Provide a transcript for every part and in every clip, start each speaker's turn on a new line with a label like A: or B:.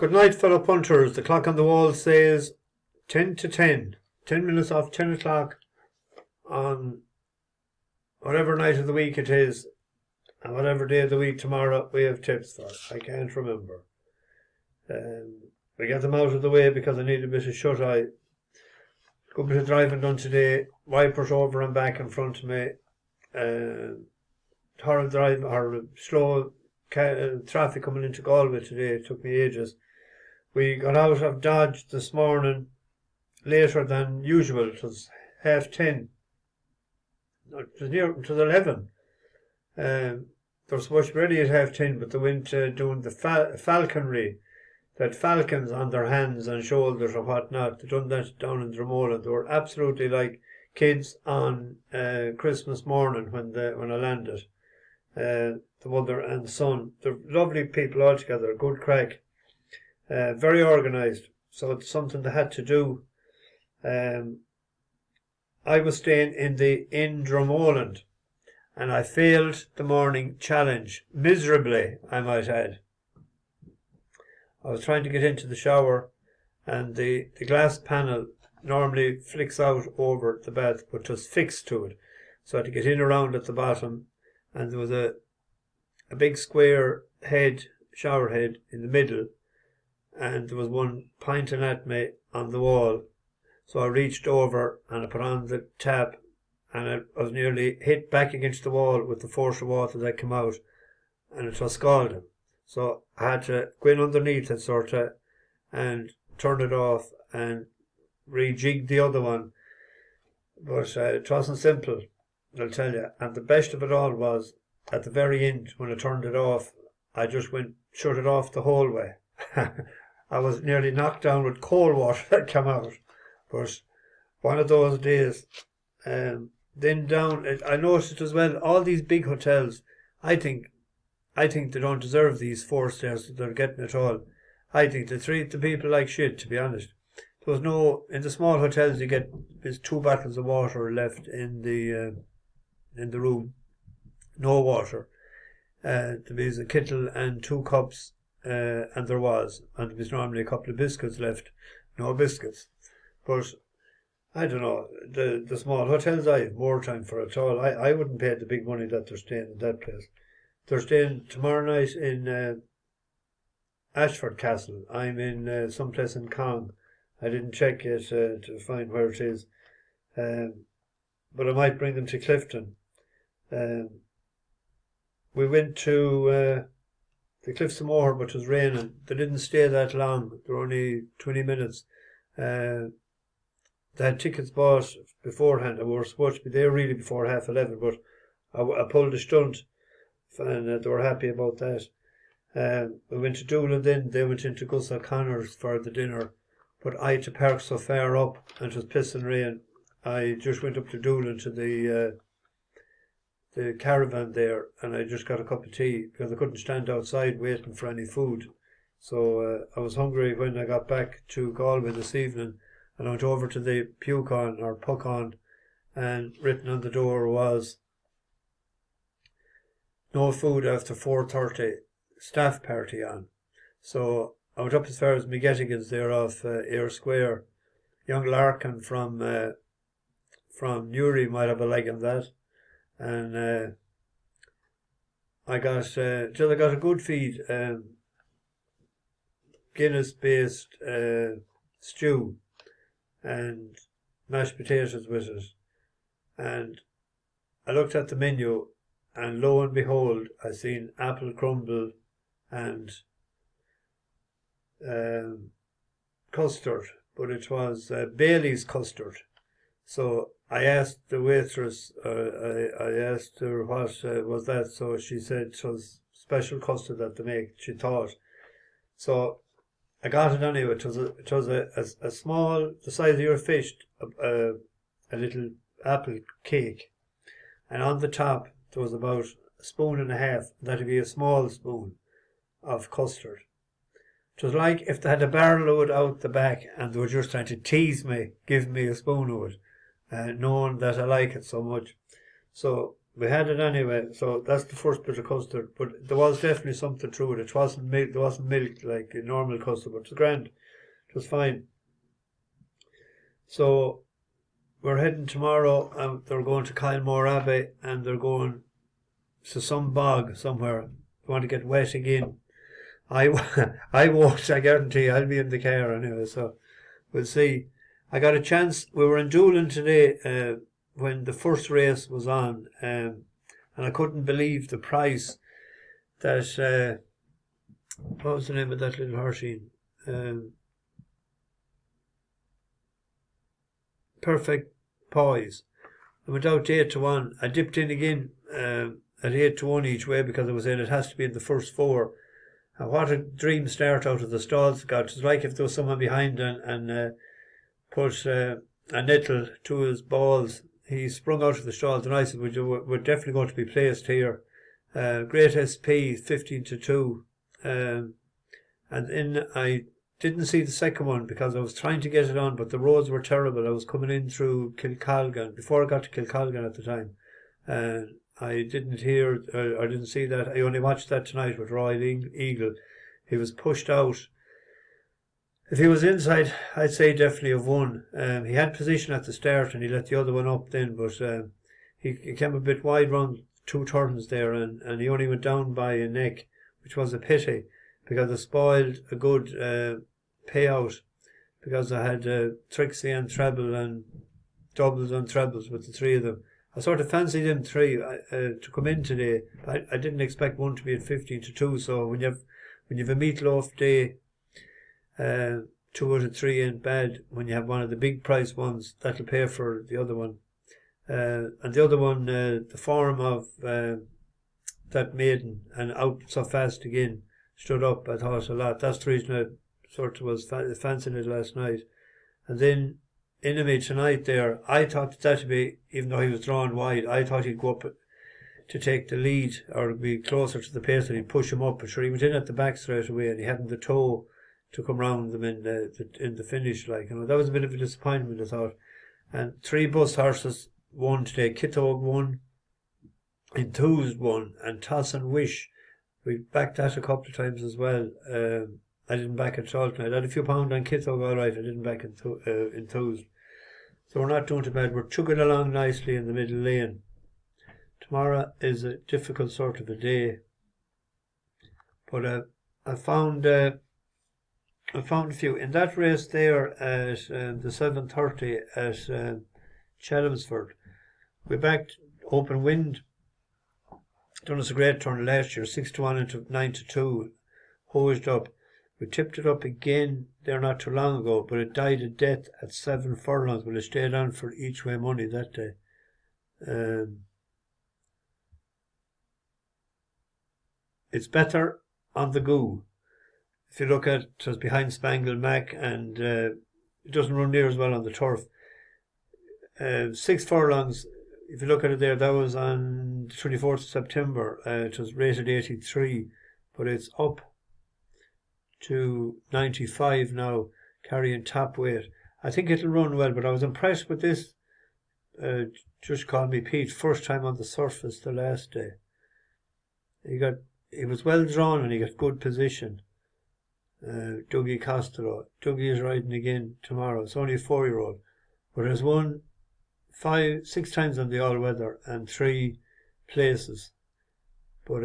A: Good night, fellow punters. The clock on the wall says 10 to 10. 10 minutes off 10 o'clock on whatever night of the week it is, and whatever day of the week tomorrow we have tips for. I can't remember. We got them out of the way because I need a bit of shut-eye. Good bit of driving done today. Wipers over and back in front of me. Horrible drive, or slow traffic coming into Galway today. It took me ages. We got out of Dodge this morning later than usual. It was 10:30. It was 11. They were supposed to be ready at 10:30, but they went doing the falconry. They had falcons on their hands and shoulders or whatnot. They done that down in Dromola. They were absolutely like kids on Christmas morning when I landed. The mother and son. They're lovely people altogether. Good crack. Very organised. So it's something they had to do. I was staying in Dromoland, and I failed the morning challenge miserably, I might add. I was trying to get into the shower, and the glass panel normally flicks out over the bath, but was fixed to it. So I had to get in around at the bottom, and there was a big square shower head in the middle, and there was one pointing at me on the wall. So I reached over and I put on the tap, and I was nearly hit back against the wall with the force of water that came out, and it was scalding. So I had to go in underneath it and turn it off and rejig the other one. But it wasn't simple, I'll tell you. And the best of it all was, at the very end, when I turned it off, I just shut it off the whole way. I was nearly knocked down with cold water that came out. But one of those days. Then down, I noticed as well, all these big hotels, I think they don't deserve these 4 stars that they're getting at all. I think they treat the people like shit, to be honest. There was in the small hotels there's 2 bottles of water left in the room. No water. There was a kettle and 2 cups, and there was normally a couple of biscuits left. No biscuits. But I don't know, the small hotels, I have more time for it all. I wouldn't pay the big money that they're staying in that place. They're staying tomorrow night in Ashford Castle. I'm in someplace in Cong. I didn't check yet to find where it is. But I might bring them to Clifton. We went to the Cliffs of Moher, but it was raining. They didn't stay that long. They were only 20 minutes. They had tickets bought beforehand. We were supposed to be there really before 11:30, but I pulled a stunt, and they were happy about that. We went to Doolin then. They went into Gus O'Connor's for the dinner, but I had to park so far up, and it was pissing rain. I just went up to Doolin to the caravan there, and I just got a cup of tea because I couldn't stand outside waiting for any food. So I was hungry when I got back to Galway this evening, and I went over to the Puckon, and written on the door was no food after 4:30, staff party on. So I went up as far as McGettigan's there off Ayr Square. Young Larkin from Newry might have a leg in that. And I got a good feed, Guinness-based stew and mashed potatoes with it. And I looked at the menu, and lo and behold, I seen apple crumble and custard, but it was Bailey's custard. So I asked the waitress, I asked her what was that, so she said it was special custard that they make, she thought. So I got it anyway. It was a small, the size of your fist, a little apple cake, and on the top there was about a spoon and a half. That'd be a small spoon of custard. It was like if they had a barrel of it out the back and they were just trying to tease me, giving me a spoon of it, knowing that I like it so much. So we had it anyway. So that's the first bit of custard. But there was definitely something through it. It wasn't milk. There wasn't milk like a normal custard, but it was grand. It was fine. So we're heading tomorrow, and they're going to Kylemore Abbey, and they're going to some bog somewhere. They want to get wet again. I won't, I guarantee. I'll be in the car anyway, so we'll see. I got a chance. We were in Doolin today when the first race was on, and I couldn't believe the price that. What was the name of that little horsey? Perfect Poise. I went out to 8-1. I dipped in again at 8-1 each way because I was in. It has to be in the first 4. And what a dream start out of the stalls got. It was like if there was someone behind and put a nettle to his balls. He sprung out of the stalls, and I said, we're definitely going to be placed here. Great SP, 15-2. And then I didn't see the second one because I was trying to get it on, but the roads were terrible. I was coming in through Kilcolgan, before I got to Kilcolgan at the time. And I didn't hear, I didn't see that. I only watched that tonight with Royal Eagle. He was pushed out. If he was inside, I'd say definitely have won. He had position at the start and he let the other one up then, but he came a bit wide round 2 turns there, and he only went down by a neck, which was a pity because it spoiled a good payout, because I had Trixie and treble and doubles and trebles with the 3 of them. I sort of fancied them 3 to come in today. I didn't expect one to be at 15-2. So when you have a meatloaf day, 2 out of 3 ain't bad. When you have one of the big price ones, that'll pay for the other one. And the other one, the form of that maiden and out so fast again, stood up. I thought a lot. That's the reason I sort of was fancying it last night. And then Enemy tonight there, I thought that'd be, even though he was drawn wide, I thought he'd go up to take the lead or be closer to the pace and he'd push him up. But sure, he went in at the back straight away and he hadn't the toe to come round them in the finish. Like, you know, that was a bit of a disappointment, I thought. And 3 bus horses won today. Kitog won, Enthused won, and Toss and Wish. We backed that a couple of times as well. I didn't back it at all tonight. I had a few pounds on Kitog, all right. I didn't back Enthused. So we're not doing too bad. We're chugging along nicely in the middle lane. Tomorrow is a difficult sort of a day. But I found a few. In that race there at the 7:30 at Chelmsford, we backed Open Wind. Done us a great turn last year, 6-1 into 9-2, hosed up. We tipped it up again there not too long ago, but it died a death at 7 furlongs. Well, it stayed on for each way money that day. It's better on the Goo. If you look at it, it's behind Spangled Mac, and it doesn't run near as well on the turf. 6 furlongs, if you look at it there, that was on the 24th of September. It was rated 83, but it's up to 95 now, carrying top weight. I think it'll run well, but I was impressed with this Justcallmepete, first time on the surface the last day. He was well drawn and he got good position. Dougie Costello. Dougie is riding again tomorrow. It's only a 4-year-old, but has won 6 times on the all-weather and 3 places. But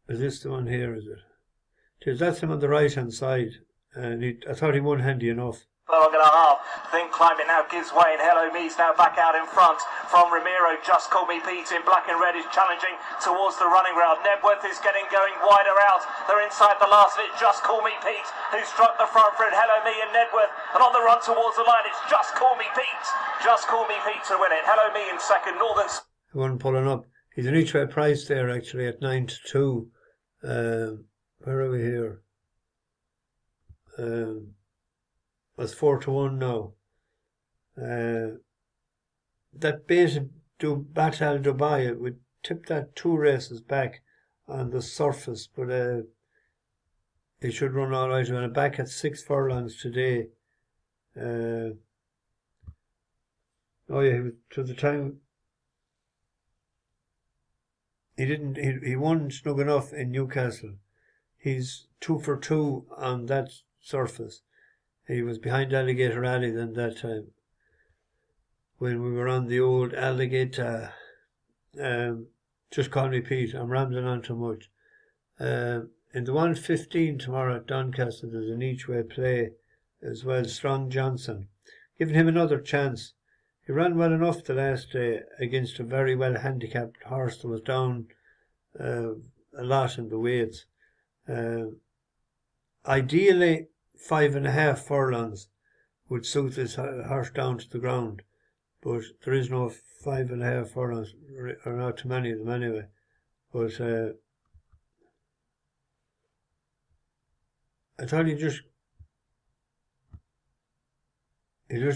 A: is this the one here, is it? That's him on the right-hand side. And I thought he won handy enough.
B: Furlong and a half. Then Climate now gives way, and Hello Me's now back out in front from Ramiro. Justcallmepete in black and red is challenging towards the running round. Nebworth is getting going wider out. They're inside the last of it. Justcallmepete who struck the front for it. Hello Me and Nebworth, and on the run towards the line, it's Justcallmepete. Justcallmepete to win it. Hello Me in second. Northern.
A: One pulling up. He's an each way price there actually at 9-2. Where are we here? That's 4-1 now. That baited Batal Dubai, we tipped that 2 races back on the surface, but it should run all right. And back at 6 furlongs today. Oh yeah, he was to the time. He won snug enough in Newcastle. He's 2 for 2 on that surface. He was behind Alligator Alley then that time when we were on the old Alligator. Just call me Pete. I'm rambling on too much. In the 1:15 tomorrow at Doncaster, there's an each-way play as well. Strong Johnson, giving him another chance. He ran well enough the last day against a very well handicapped horse that was down a lot in the weights. Ideally, 5.5 furlongs would suit this horse down to the ground, but there is no 5.5 furlongs, or not too many of them anyway. But I thought he just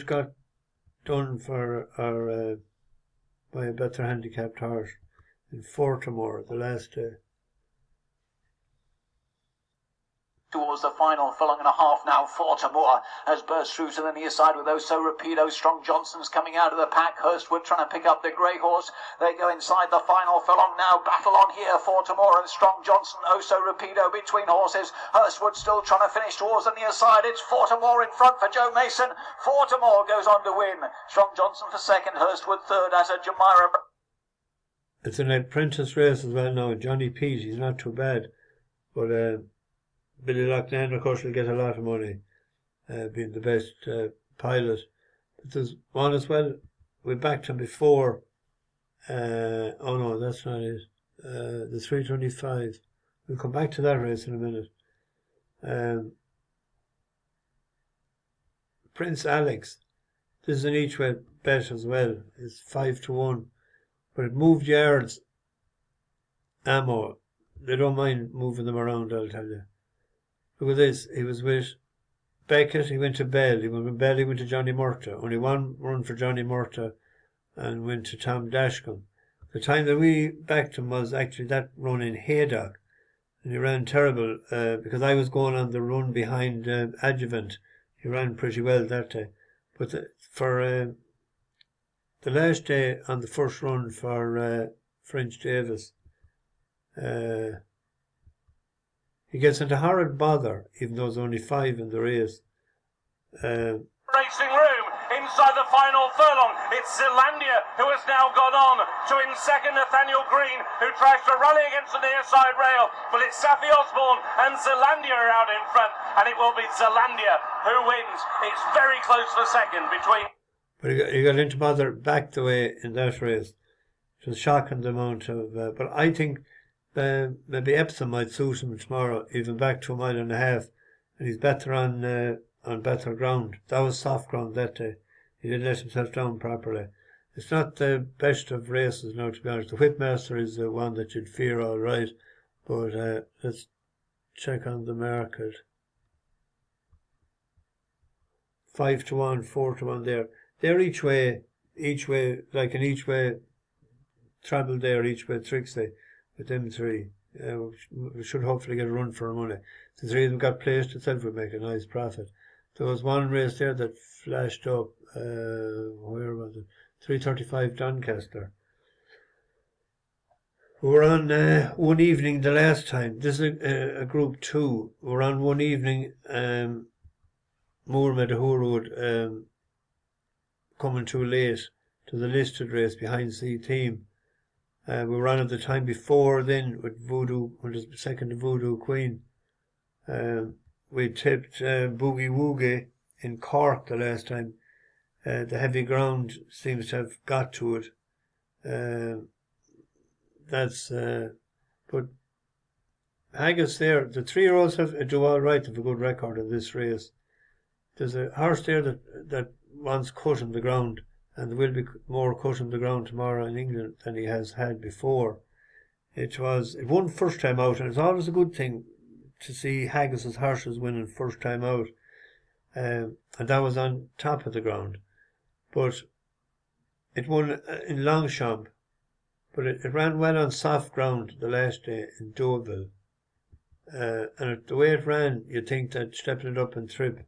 A: got done by a better handicapped horse in Fortimore the last day.
B: Towards the final furlong and a half now. Fortimore has burst through to the near side with Oso Rapido. Strong Johnson's coming out of the pack. Hurstwood trying to pick up the grey horse. They go inside the final furlong now. Battle on here. Fortimore and Strong Johnson. Oso Rapido between horses. Hurstwood still trying to finish towards the near side. It's Fortimore in front for Joe Mason. Fortimore goes on to win. Strong Johnson for second. Hurstwood third as a Jamira.
A: It's an apprentice race as well now. Johnny Pete, he's not too bad, but Billy Loughnane, of course, will get a lot of money, being the best pilot. But there's one as well. We backed him before. Oh no, that's not it. The 325. We'll come back to that race in a minute. Prince Alex. This is an each-way bet as well. It's 5 to 1. But it moved yards. Ammo. They don't mind moving them around, I'll tell you. Look at this. He was with Beckett. He went to Bell. He went from Bell. He went to Johnny Murtagh. Only one run for Johnny Murtagh, and went to Tom Dashcombe. The time that we backed him was actually that run in Haydock, and he ran terrible because I was going on the run behind Adjuvant. He ran pretty well that day, but for the last day on the first run for French Davis, he gets into horrid bother, even though there's only 5 in the race.
B: Racing room inside the final furlong. It's Zealandia who has now gone on to in second Nathaniel Green, who tries to rally against the near side rail, but it's Safi Osborne and Zealandia are out in front, and it will be Zealandia who wins. It's very close for second between.
A: But he got into bother back the way in that race. It was shocking the amount of. But I think maybe Epsom might suit him tomorrow, even back to 1.5 miles, and he's better on better ground. That was soft ground that day. He didn't let himself down properly. It's not the best of races now, to be honest. The Whipmaster is the one that you'd fear, all right. But let's check on the market. 5 to 1, 4 to 1 there. They're each way, like an each way travel there, each way Trixie with them 3. We should hopefully get a run for our money. The 3 of them got placed itself would make a nice profit. There was one race there that flashed up, where was it? 335 Doncaster. We were on one evening the last time. This is a group 2. We were on one evening, Moore Medahurwood coming too late to the listed race behind C Team. We were on at the time before then with Voodoo, when the second Voodoo Queen. We tipped Boogie Woogie in Cork the last time. The heavy ground seems to have got to it. But Haggis there, the 3-year-olds do all right, have a good record in this race. There's a horse there that wants cut on the ground, and there will be more cut on the ground tomorrow in England than he has had before. It won first time out, and it's always a good thing to see Haggis's horses winning first time out. And that was on top of the ground. But it won in Longchamp, but it ran well on soft ground the last day in Deauville. And the way it ran, you'd think that stepping it up in trip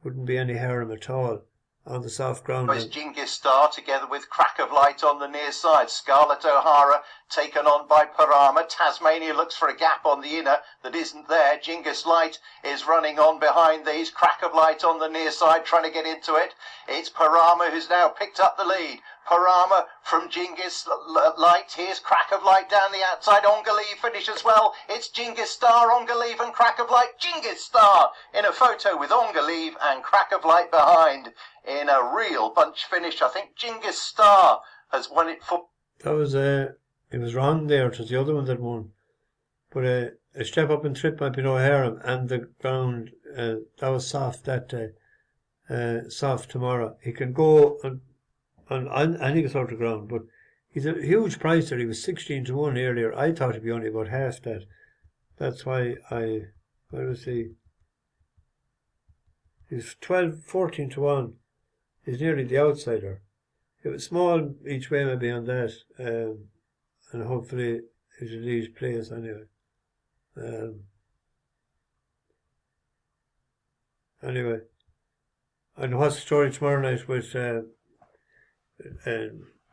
A: wouldn't be any harm at all. on the soft ground.
C: It's Genghis Star together with Crack of Light on the near side. Scarlet O'Hara taken on by Parama. Tasmania looks for a gap on the inner that isn't there. Genghis Light is running on behind these. Crack of Light on the near side trying to get into it. It's Parama who's now picked up the lead. Parama from Genghis Light. Here's Crack of Light down the outside. Ongaleave finish as well. It's Genghis Star, Ongaleave and Crack of Light. Genghis Star in a photo with Ongaleave and Crack of Light behind in a real bunch finish. I think Genghis Star has won it for...
A: That was, it was wrong there. It was the other one that won. But a step up and trip might be no harm, and the ground, that was soft that day. Soft tomorrow. He can go on any sort of ground, but he's a huge price there. He was 16-1 earlier. I thought he'd be only about half that. That's why where was he? He's 14-1. He's nearly the outsider. It was small each way maybe on that, and hopefully it'll leave place anyway. Anyway, and what's the story tomorrow night with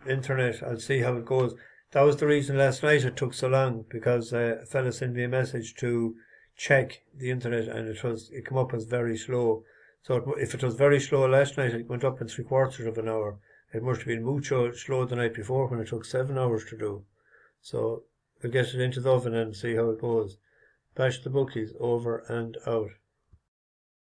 A: internet? I'll see how it goes. That was the reason last night it took so long, because a fella sent me a message to check the internet, and it came up as very slow. So if it was very slow last night, it went up in 3/4 of an hour. It must have been mucho slow the night before when it took 7 hours to do. So we'll get it into the oven and see how it goes. Bash the bookies, over and out.